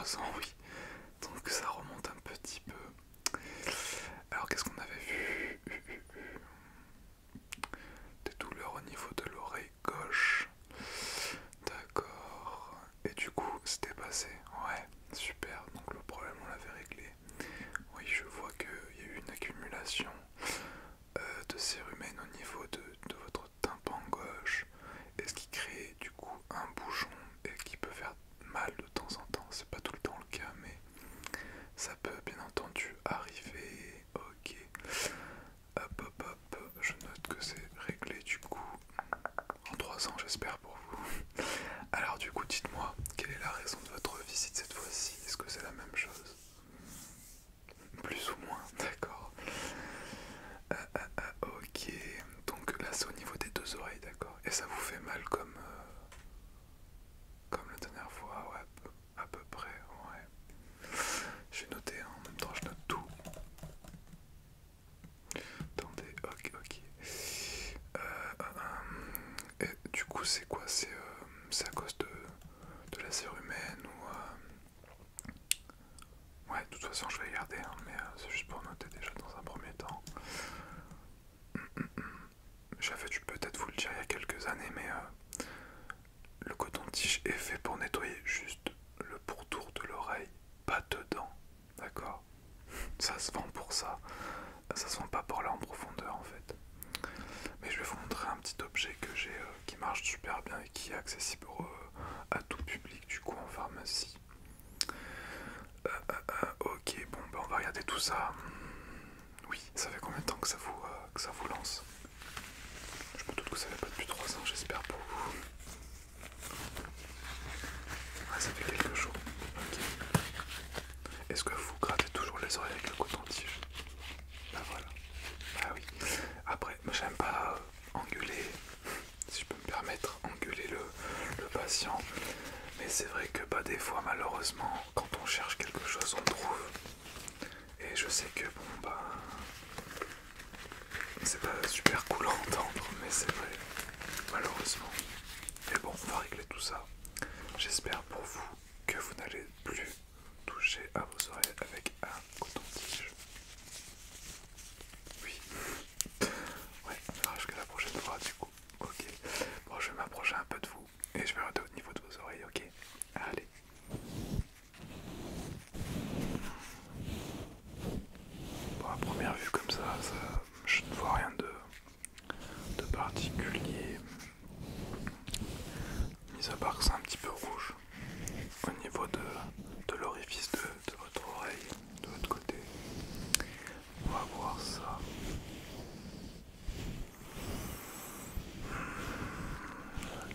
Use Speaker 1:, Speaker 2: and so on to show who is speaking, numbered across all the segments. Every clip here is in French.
Speaker 1: 3 ans, oui. Donc ça remonte un petit peu. Alors qu'est-ce qu'on avait vu? Des douleurs au niveau de l'oreille gauche. D'accord. Et du coup, c'était passé. Ouais, super. Donc le problème, on l'avait réglé. Oui, je vois qu'il y a eu une accumulation de cérumen au niveau de votre tympan gauche. Et ce qui crée du coup un bouchon et qui peut faire mal de temps en temps. C'est pas tout le temps le cas, mais ça peut bien entendu arriver. Ok. Hop hop hop. Je note que c'est réglé du coup. En 3 ans, j'espère pour vous. Alors du coup, dites-moi, quelle est la raison de votre visite cette fois-ci? Est-ce que c'est la même chose? Plus ou moins, d'accord. Ok, donc là c'est au niveau des deux oreilles, d'accord. Et ça vous fait mal comme la dernière fois, ouais, à peu près, ouais. J'ai noté, hein, en même temps je note tout. Attendez, ok. Et du coup c'est quoi? C'est à cause de la cérumen ou... Ouais, de toute façon je vais y garder, hein, mais c'est juste pour noter déjà dans un premier temps. J'avais dû peut-être vous le dire il y a quelques années, mais le coton-tige est fait pour nettoyer juste le pourtour de l'oreille, pas dedans, d'accord? Ça se vend pour ça, ça se vend pas pour aller en profondeur en fait. Mais je vais vous montrer un petit objet que j'ai qui marche super bien et qui est accessible à tout public du coup en pharmacie. Ok, bon bah on va regarder tout ça. Oui, ça fait combien de temps que ça vous lance? Je me doute que ça fait pas depuis 3 ans, j'espère pour vous. Ouais, ça fait quelques jours. Ok. Est-ce que vous grattez toujours les oreilles avec le coton-tige? Bah voilà. Ah oui. Après, moi j'aime pas engueuler, si je peux me permettre, engueuler le patient. Mais c'est vrai que bah, des fois, malheureusement, quand on cherche quelque chose, on trouve. Et je sais que bon bah c'est pas super cool à entendre, mais c'est vrai, malheureusement. Mais bon, on va régler tout ça. J'espère pour vous que vous n'allez plus toucher à vos oreilles avec un coton-tige. Oui. Ouais, on verra jusqu'à la prochaine fois du coup. Ok. Bon, je vais m'approcher un peu de vous et je vais regarder au niveau de vos oreilles, ok? Allez. Bon, à première vue comme ça, je ne vois rien de particulier. Mis à part que c'est un petit peu rouge au niveau de l'orifice de votre oreille, de votre côté. On va voir ça.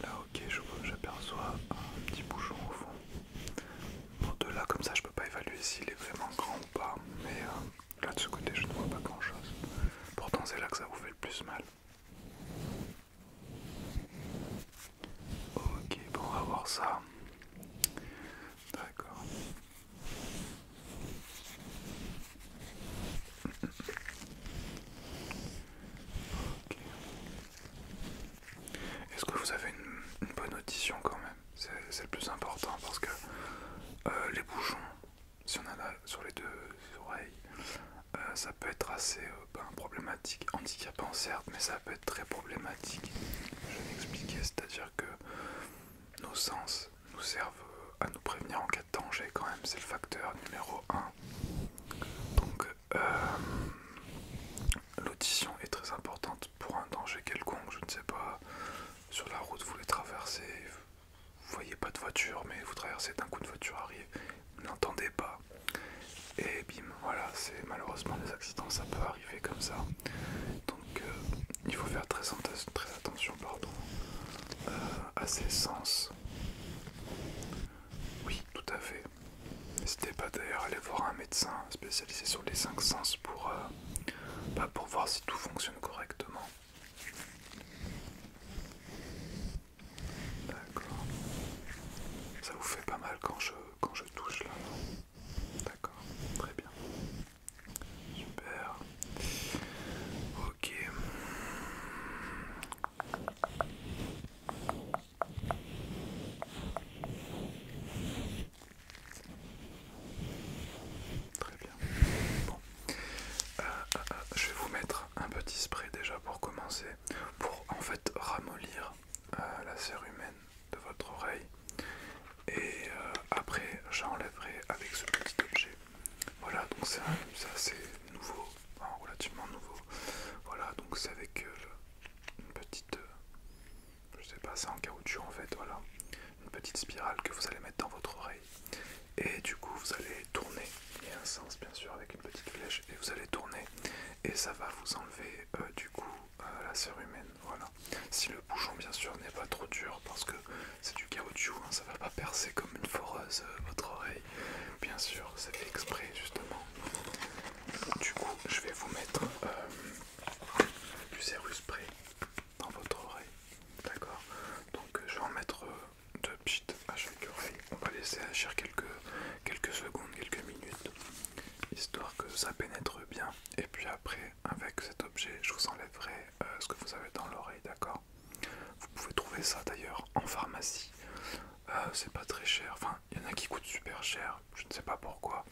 Speaker 1: Là, ok, j'aperçois un petit bouchon au fond. Bon, de là, comme ça, je peux pas évaluer s'il est vraiment grand ou pas, mais là, de ce côté, je ne vois pas grand chose. Pourtant, c'est là que ça vous fait le plus mal. Ok, bon, on va voir ça. D'accord. Ok. Est-ce que vous avez une bonne audition quand même? C'est le plus important parce que les bouchons, si on en a sur les deux oreilles, ça peut être assez problématique, handicapant certes, mais ça peut être très problématique. Je vais m'expliquer, c'est-à-dire que nos sens nous servent à nous prévenir en cas de danger quand même, c'est le facteur numéro 1. Donc l'audition est très importante pour un danger quelconque, je ne sais pas, sur la route vous les traversez, vous voyez pas de voiture mais vous traversez, d'un coup une voiture arrive, vous n'entendez pas. Et bim, voilà, c'est malheureusement les accidents, ça peut arriver comme ça. Donc il faut faire très attention pardon, à ses sens. Oui, tout à fait. N'hésitez pas d'ailleurs à aller voir un médecin spécialisé sur les 5 sens pour voir si tout fonctionne correctement. D'accord. Ça vous fait pas mal quand je touche là, non? D'accord, très bien. Super. Ok. c'est assez nouveau, enfin, relativement nouveau. Voilà, donc c'est avec une petite, je sais pas, c'est en caoutchouc en fait, voilà. Une petite spirale que vous allez mettre dans votre oreille. Et du coup vous allez tourner, il y a un sens bien sûr avec une petite flèche, et vous allez tourner et ça va vous enlever du coup la cérumen, voilà. Si le bouchon bien sûr n'est pas trop dur parce que c'est du caoutchouc, hein, ça va pas percer comme une foreuse votre oreille, bien sûr c'est fait exprès justement. Du coup je vais vous mettre du Ceruspray dans votre oreille, d'accord. Donc je vais en mettre deux petites à chaque oreille, on va laisser agir quelques secondes, quelques minutes, histoire que ça pénètre bien. Et puis après, avec cet objet, je vous enlèverai ce que vous avez dans l'oreille, d'accord. Vous pouvez trouver ça d'ailleurs en pharmacie. C'est pas très cher, enfin il y en a qui coûtent super cher, je ne sais pas pourquoi,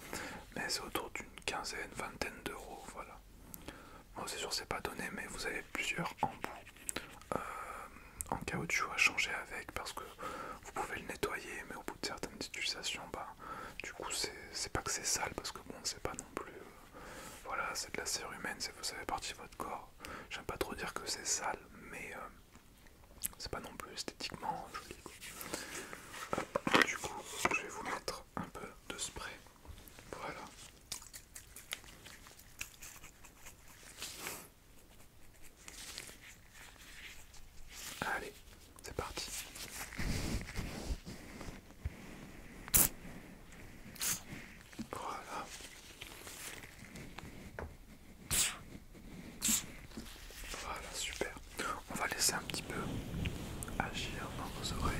Speaker 1: mais c'est autour d'une quinzaine, vingtaine d'euros, voilà. Bon, c'est sûr c'est pas donné, mais vous avez plusieurs embouts en caoutchouc à changer avec, parce que vous pouvez le nettoyer, mais au bout de certaines utilisations, bah du coup c'est pas que c'est sale, parce que bon c'est pas non plus voilà, c'est de la cérumen, ça fait partie de votre corps. J'aime pas trop dire que c'est sale, mais c'est pas non plus esthétiquement joli, quoi. Du coup je vais vous mettre un peu de spray, voilà. Allez, c'est parti. Voilà. Voilà, super. On va laisser un petit peu agir dans vos oreilles.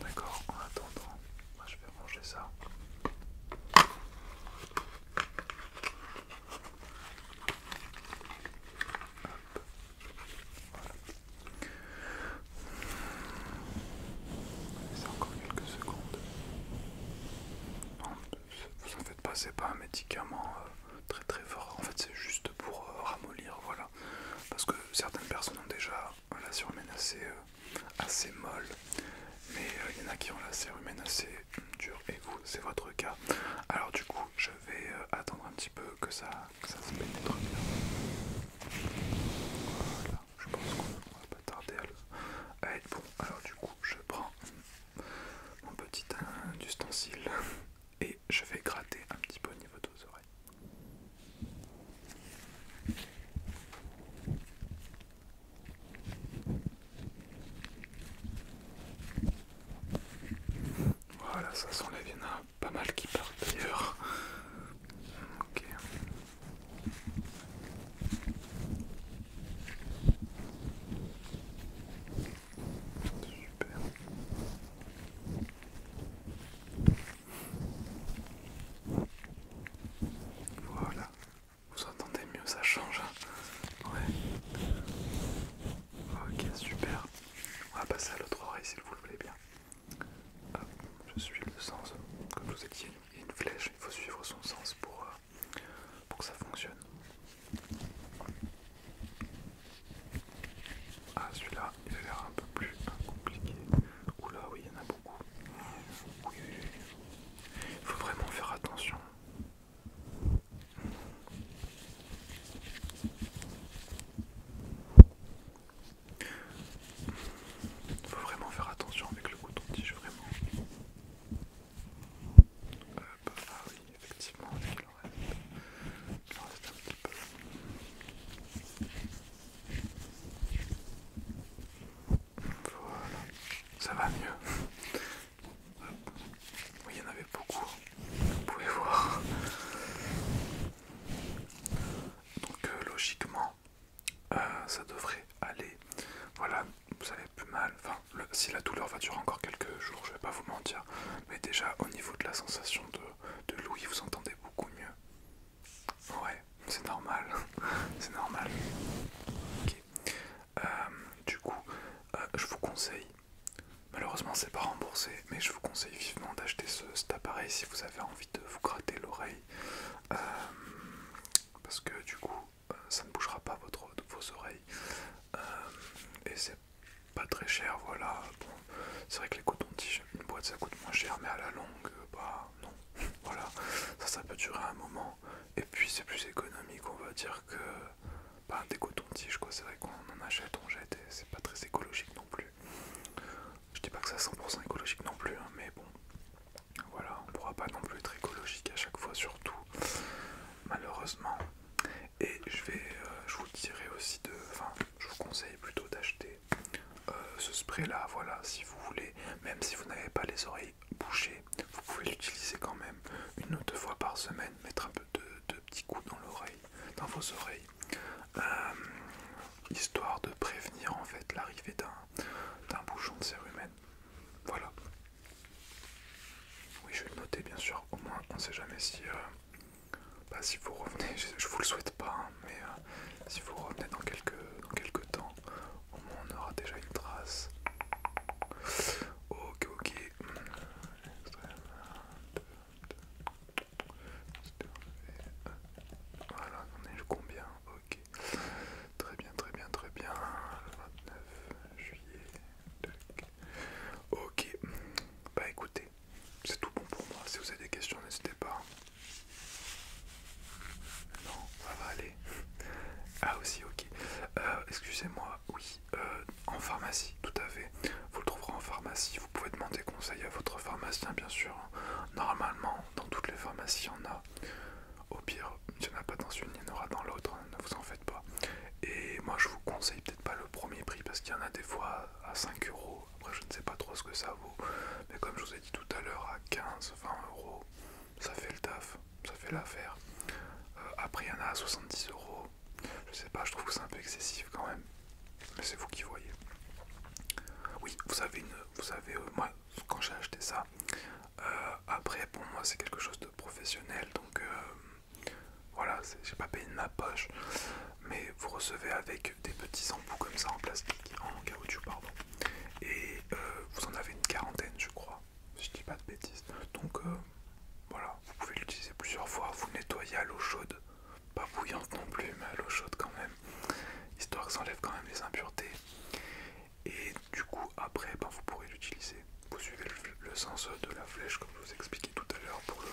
Speaker 1: D'accord, en attendant, moi je vais ranger ça. C'est encore quelques secondes. Non, vous en faites pas, c'est pas un médicament très très fort. En fait, c'est juste pour ramollir, voilà. Parce que certaines personnes ont déjà la cérumen assez molle, mais il y en a qui ont la cérumen assez dure, et vous, c'est votre cas. Alors du coup, je vais attendre un petit peu que ça se pénètre bien. Voilà, je pense qu'on va pas tarder à être bon. Alors du coup, je prends mon petit ustensile et je vais gratter un petit peu au niveau de vos oreilles. Voilà, ça s'enlève, il y en a pas mal qui partent d'ailleurs. Ok. Super. Voilà. Vous entendez mieux, ça change. Ouais. Ok, super. On va passer à l'autre oreille si vous le voulez bien. Hop, je suis le sens. Comme je vous ai dit, il y a une flèche, il faut suivre son sens pour que ça fonctionne. Ah, celui-là, il a l'air un peu plus compliqué. Oula, oui, il y en a beaucoup. Oui, oui, oui. Il faut vraiment faire attention. Il faut vraiment faire attention avec le coton-tige, vraiment. Ah oui, effectivement, il en reste un petit peu. Voilà, ça va mieux. Oui, il y en avait beaucoup, vous pouvez voir. Donc logiquement, ça devrait aller. Voilà, vous avez plus mal. Enfin, si la douleur va durer encore quelques jours, je vais pas vous mentir. Mais déjà, au niveau de la sensation de l'ouïe, vous entendez beaucoup mieux. Ouais, c'est normal. C'est normal. Ok. Euh, du coup, je vous conseille, malheureusement c'est pas remboursé, mais je vous conseille vivement d'acheter cet appareil si vous avez envie de vous gratter l'oreille. Parce que du coup, ça ne bougera pas vos oreilles. Et c'est pas très cher, voilà. Bon, c'est vrai que les cotons-tiges, une boîte ça coûte moins cher, mais à la longue, bah non. Voilà, ça peut durer un moment. vos oreilles, histoire de prévenir en fait l'arrivée d'un bouchon de cérumen. Voilà. Oui, je vais le noter bien sûr, au moins on sait jamais si, si vous revenez, je vous le souhaite pas, hein, mais si vous revenez dans quelques temps, au moins on aura déjà une trace. Ok, ok. Voilà, on est le combien? Ok. Très bien, très bien, très bien. Le 29 juillet. Tac. Ok. Bah écoutez, c'est tout bon pour moi. Si vous avez des questions, n'hésitez pas. Non, ça va aller. Ah aussi, ok. Excusez-moi, oui, en pharmacie, tout à fait. Vous le trouverez en pharmacie. Vous pouvez demander conseil à votre pharmacien, bien sûr. Normalement, dans toutes les pharmacies, il y en a. Au pire, s'il n'y en a pas dans une, il y en aura dans l'autre, hein, ne vous en faites pas. Et moi, je vous conseille peut-être pas le premier prix parce qu'il y en a des fois à 5 euros. Après, je ne sais pas trop ce que ça vaut. Mais comme je vous ai dit tout à l'heure, à 15-20 euros, ça fait le taf, ça fait l'affaire. Après, il y en a à 70 euros. Je sais pas, je trouve que c'est un peu excessif quand même. Mais c'est vous qui voyez. Oui, vous savez, moi, quand j'ai acheté ça, après, pour moi, c'est quelque chose de professionnel, donc voilà, j'ai pas payé de ma poche, mais vous recevez avec des petits embouts comme ça en plastique, en caoutchouc, pardon, et vous en avez une quarantaine, je crois, si je dis pas de bêtises. Donc voilà, vous pouvez l'utiliser plusieurs fois, vous le nettoyez à l'eau chaude, pas bouillante non plus, mais à l'eau chaude quand même, histoire que ça enlève quand même les impuretés. Et du coup, après, ben, vous pourrez l'utiliser. Vous suivez le sens de la flèche, comme je vous expliquais tout à l'heure, pour le